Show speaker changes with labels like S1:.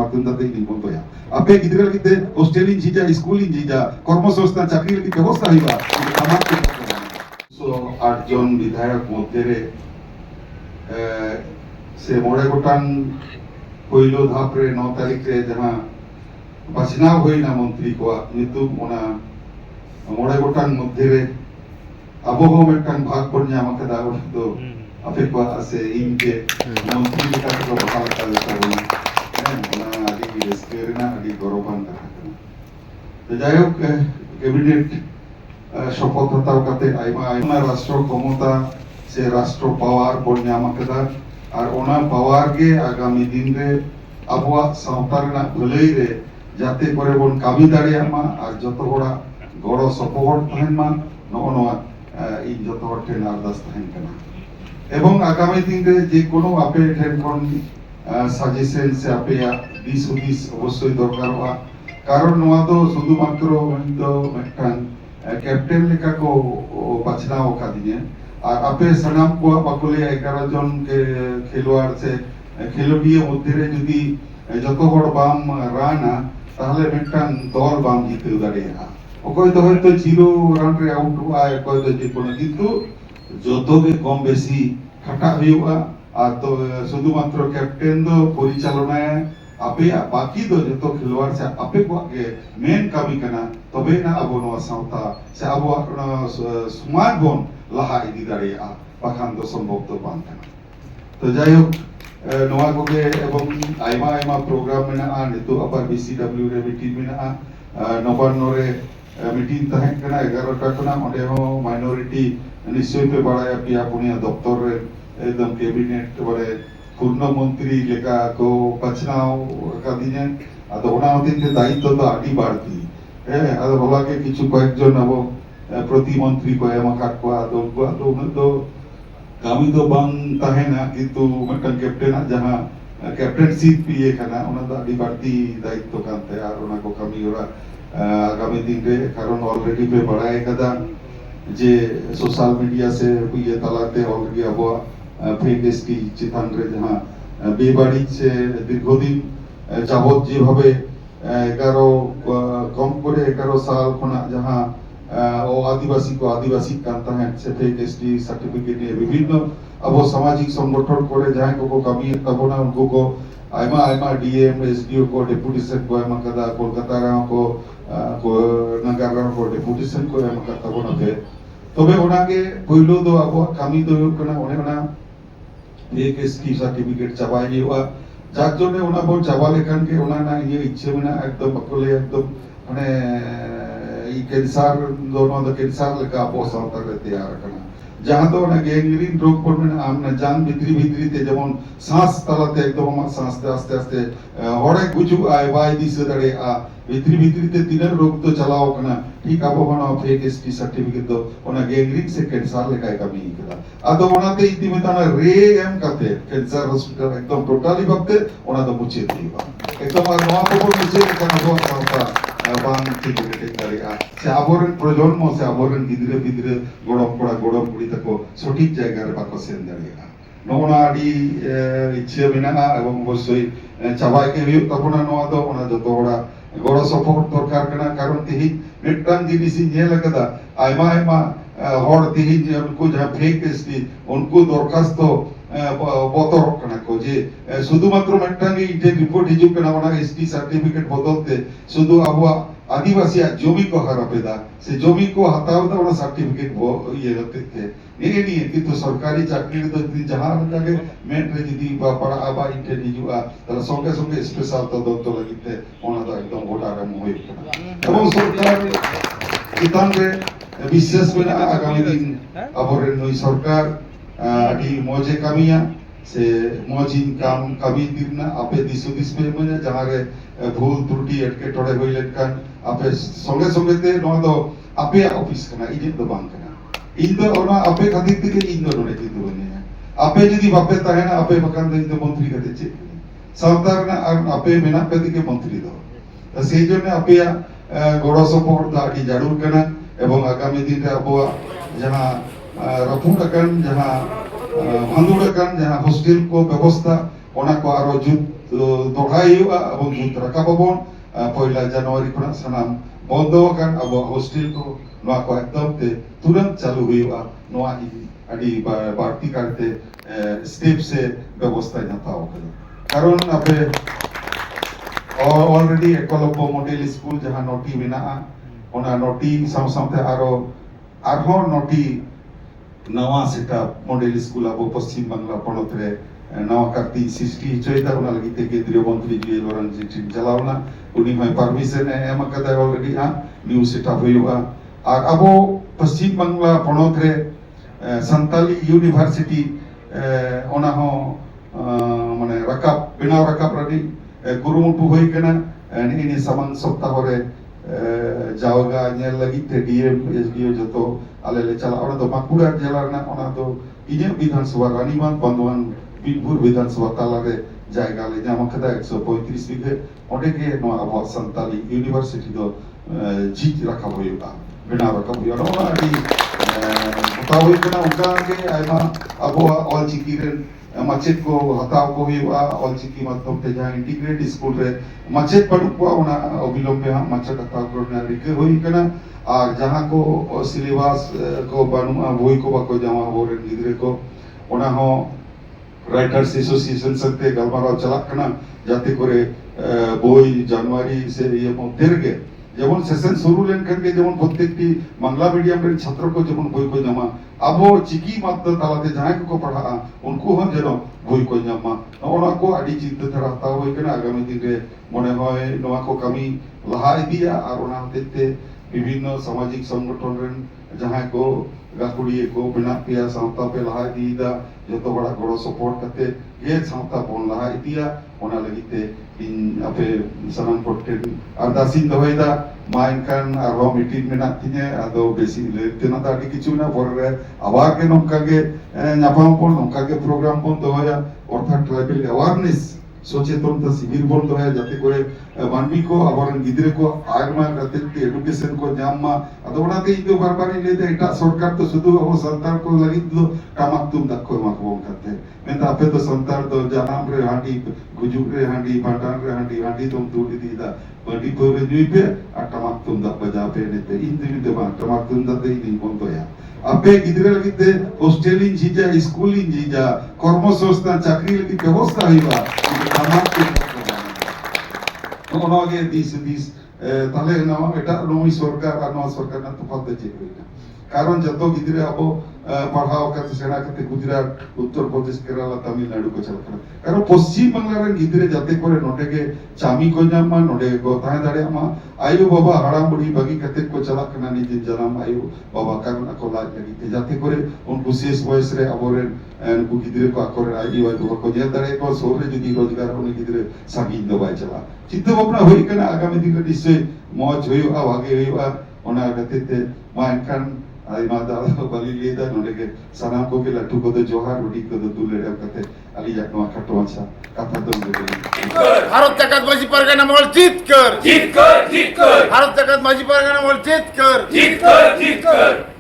S1: माध्यम दाते इन बोलतोया आपे गिदरा लगिते हॉस्टेल इन जीजा स्कूल इन जीजा कर्मसंस्थान चाकरी लगी व्यवस्था हुआ समाज के 8 जन विधायक मध्य से मोड़े गोटान पहिलो धाप रे 9 तारीख रे जहां बाछनाव होइना मंत्री को नितुम ओना मोड़े गोटान मध्य रे अब हो मेटान भाग पर नाम कदा तो आपे को से इनके मंत्री लेका को बहाल कर ओना आदि रेस्केरना आदि गौरवान कथा तो जायक कैबिनेट शपथ हताव काते आइमा आइमा राष्ट्र क्षमता से राष्ट्र पावर बन नाम कदा और ओना पावर के आगामी दिन रे अबवा सावतारना भलाई रे जाते करे बन कामी दाड़िया मा और जतो होड़ा गड़ो सपोर्ट तहन मा नोनोआ इन जतो होड़ ठेन अरदास तहन कना एवं आगामी दिन रे जे कोनो आपे ठेन कोन सजेशन से आपे दिस हुदिस अवश्य दरकार कारण नोआ तो शुधुमात्र तो मेटान कैप्टन लेका को बाछनाव कादिने और आपे सनाम को बाकुले 11 जन के खिलवाड़ से खिलोड़िया मध्य रे जुदी जतो होड़ बाम राना ताहले मेटान दल बाम जिते दाड़िया অকয় তো হয়তো 0 রান রে আউট হয় অকয় তো যে কোনো কিন্তু যত গে কম বেশি খাটা হইবা আর তো শুধুমাত্র ক্যাপ্টেন দো পরিচালনায় আপে বাকি দো যত খেলোয়াড় সে আপে কো গে মেন কামি কানা তবে না আবো নো সাউতা সে আবো সমাজ বন লাহা ইদি দাঁড়িয়া বাখান তো সম্ভব তো বান কানা তো যাই হোক নোয়া কোগে এবং আইমা আইমা প্রোগ্রাম মেনা নিতো আবার বিসিডব্লিউ রে মিটিং মেনা নবান্ন রে मीटिंग तहन कना 11टा कना ओडे हो माइनॉरिटी निश्चय पे बड़ाया पिया पुनिया दफ्तर रे एकदम कैबिनेट बड़े पूर्ण मंत्री लेका को बचनाव का दिने आदो ओना दिन के दायित्व तो आडी बाड़ती आदो भला के किछु कয়েকজন अब प्रतिमंत्री को एमा काट को आदो तो कामी तो बांग तहना किंतु मटन कैप्टन जहां कैप्टनशिप पिए कना ओना तो आडी बाड़ती दायित्व कानते आर ओना को कामी ओरा आगामी दिन रे कारण ऑलरेडी पे बढ़ाए कदा जे सोशल मीडिया से ये तलाते ऑलरेडी अब फेक एसटी चितान रे जहां बेबाड़ी से दीर्घदिन जाबत जे भावे 11 कम करे 11 साल खना जहां ओ आदिवासी को आदिवासी कांता है से फेक एसटी सर्टिफिकेट ने विभिन्न अब सामाजिक संगठन करे जहां को कमी तबना उनको को आइमा आइमा डीएम एसडीओ को डेपुटेशन को एमा कदा कोलकाता गांव को नगार को डेपुटेशन को एमा कता बना थे तबे ओना के पहिलो दो अब कामी दो कना ओने ओना एक एसटी सर्टिफिकेट चाबाई हुआ जाक जोने ओना बो चाबाले कान के ओना ना ये इच्छा में एकदम बकुले एकदम माने ई कैंसर दोनों द कैंसर लगा बो सावता रे तैयार कना जहां तो ना गैंग्रीन रोग पर में आमना जान भित्री ते जेमन सांस तलाते एकदम सांस आस्ते आस्ते हड़े गुजु आय बाय दिस दड़े आ भित्री ते तीनर रोग तो चलाओ कना ठीक अब बना फेक एसटी सर्टिफिकेट तो ओना गैंग्रीन से कैंसर लेका कमी कदा आदो ओना ते इति में तना रे एम काते कैंसर हॉस्पिटल एकदम टोटली बक्ते ओना तो मुचे दिबा एकदम আর নয়া খবর মুছে কেন বল কথা বাং ঠিক রেটে দাঁড়িয়া সে আবরণ প্রজন্ম সে আবরণ গিদরে গিদরে গড়ম পড়ি তাকো সঠিক জায়গায় বাকো সেন দাঁড়িয়া নওনা আডি ইচ্ছে মেনা এবং অবশ্যই চাবাইকে হুয়ুক তখন নওয়া তো ওনা যত বড় গড় সপোর্ট দরকার কানা কারণ তিহি মিটান জিনিস নেল কদা আইমা আইমা হড় তিহি যে উनको जहां फेक एसटी उनको दरखास्त बतर कना को जे শুধুমাত্র মেটাঙ্গে ইতে রিপোর্ট হিজু কনা ওনা এসটি সার্টিফিকেট বদলতে শুধু আবুয়া आदिवासी जमी को हरापेदा से जमी को हतावदा ओना सर्टिफिकेट वो ये रहते थे नहीं किंतु सरकारी चाकरी तो जहां लगे मेन रे जदी बा पड़ा आबा इटे निजुआ तला संगे संगे स्पेशल तो दत्त लगिते ओना तो एकदम गोटा रे मोहि এবং সরকার কিতান রে বিশেষ করে আগামী দিন আবরে নই সরকার আদি মজে কামিয়া से मौजिन काम कभी दिना आपे दिसुदिस पे मने जहां रे भूल त्रुटि एटके टोडे होइलेन कान आपे संगे संगे ते नो दो आपे ऑफिस कना इजे दो बांग कना इन दो ओना आपे खातिर ते इन दो नोडे दितु बने आपे जदी बापे ताहेना आपे बकान दे तो मंत्री कते चे सरकार ना आपे मेना पे दिके मंत्री दो तो सेई जने आपे गड़ो सपोर्ट दा आडी जाडुर कना एवं आगामी दिन रे अबो जहां रफुडकन जहां भांदुडकन जहां हॉस्टेल को व्यवस्था ओना को आरो जुत दोहराई हुआ अब जुत रकाबोन पहला जनवरी खना सनाम बंदो kan abo hostel ko noa ko ekdom te तुरंत चालू हुआ noa adi बाड़ती करते स्टेप से व्यवस्था हताव कारण आपे ऑलरेडी एकलव्य मॉडल स्कूल जहां नोटी मेना ओना नोटी सामसामते आरो नोटी नवा सेटअप मॉडल स्कूल अब पश्चिम बांग्ला पनत रे नवा करती सृष्टि चोयदा ओना लगी ते केंद्रीय मंत्री जुएल ओरन जी चलावना उनी में परमिशन एम कदा ऑलरेडी न्यू सेटअप हुआ और अब पश्चिम बांग्ला पनत रे संताली यूनिवर्सिटी ओना हो माने रकाब बिना रकाब रडी कुरुमुटु होई कना इनी समान सप्ताह रे जावगा नेल लगी ते डीएम एसडीओ जतो आले ले चला ओना तो बांकुड़ा जिला ना ओना तो इने विधानसभा रानीबांध बंधवान बीरपुर विधानसभा ताला रे जायगा ले जामा कदा 135 बीघे ओडे के नो अब संताली यूनिवर्सिटी दो जीत रखा होइबा बिना रकाब होइबा ओना आदि बताओ इतना उनका के आइमा अब ऑल चिकी रे माचेत को हताव को हुआ ऑल चिकी माध्यम ते जहां इंटीग्रेटेड स्कूल रे माचेत पढ़ु को ओना अविलंबे हम माचेत हताव करना रिके होई कना और जहां को सिलेबस को बानुआ बोई को बाको जमा होरे गिदरे को ओना हो राइटर्स एसोसिएशन सकते गलमाराव चला कना जाते करे बोई जनवरी से ये मध्यरगे যেমন সেশন শুরু লেনখান কে যেমন প্রত্যেকটি বাংলা মিডিয়ামের ছাত্র को যেমন বই को जमा अब चिकी मात्र तालाते जहां को पढ़ा उनको हम जेनो বই को जमा ओना को आदि चिंता धराता होय कना आगामी दिन रे मने होय नोआ को कमी लहा इदिया और ओना होते विभिन्न सामाजिक संगठन रेन जहां को गाकुड़ी को बिना पिया सावता पे लहा इदिदा जतो बड़ा गड़ो सपोर्ट करते ये सावता बोन लहा इदिया ओना लगिते इन आपे सनम पोटेन अरदासिन दोहैदा माइनकान आरो मीटिंग मेना तिने आदो बेसी लेतेना दाडी किछु ना परे आबार के नोंका के न्यापाम पन नोंका के प्रोग्राम पन दोया अर्थात ट्राइबल अवेयरनेस सचेतनता शिविर बन दोया जाते करे मानवी को आबरन गिदरे को आगमा करते एजुकेशन को जाममा आदो बनाते इदो बार-बार लेते एटा सरकार तो शुद्ध अब संतान को लगी दो टामाक तुम दक्को माकबो करते मेंता आपे तो संतान तो जानाम रे हांडी गुजुक रे हांडी बाटान रे हांडी तुम तुली दीदा बड़ी पर जुइबे आ टामाक तुम दक बजा पे नेते इन दिते बा टामाक तुम दते इन बन दोया आपे गिदरे लगिते हॉस्टेलिंग जीजा स्कूलिंग जीजा कर्मसंस्थान चाकरी लगी व्यवस्था हइबा टामाक तुम ओनागे दिस ताले नामा एटा नोई सरकार आ नोआ सरकार ना तफात दे चेकरिना कारण जतो गिदरे अब पढ़ाओ करते सेना करते गुजरात उत्तर प्रदेश केरला तमिलनाडु को चलता कारण पश्चिम बांग्ला रे गिदरे जाते करे नोटे के चामी को जामा नोटे को ताहे दाड़े मा आयु बाबा हराम बुढ़ी बागी कते को चला कना नि जनाम आयु बाबा कारण को लाज लगी जाते करे उनको शेष बयस रे अबरे उनको गिदरे को आकोरे आयु आयु को जे दाड़े को सोरे जदी रोजगार उनी गिदरे सागी दबाय चला चित्त भावना होई कना आगामी दिन रे निश्चय मौज होइबा भागे होइबा ओना गते मानकान आई माता बलि लेदा नोडे के सनाम को के लट्टू को तो जोहार उडी को तो दुले रे कते अली जाकवा खटवांसा कथा तो
S2: भारत जगत माझी परगना मोल जीत कर
S3: भारत जगत माझी परगना मोल जीत कर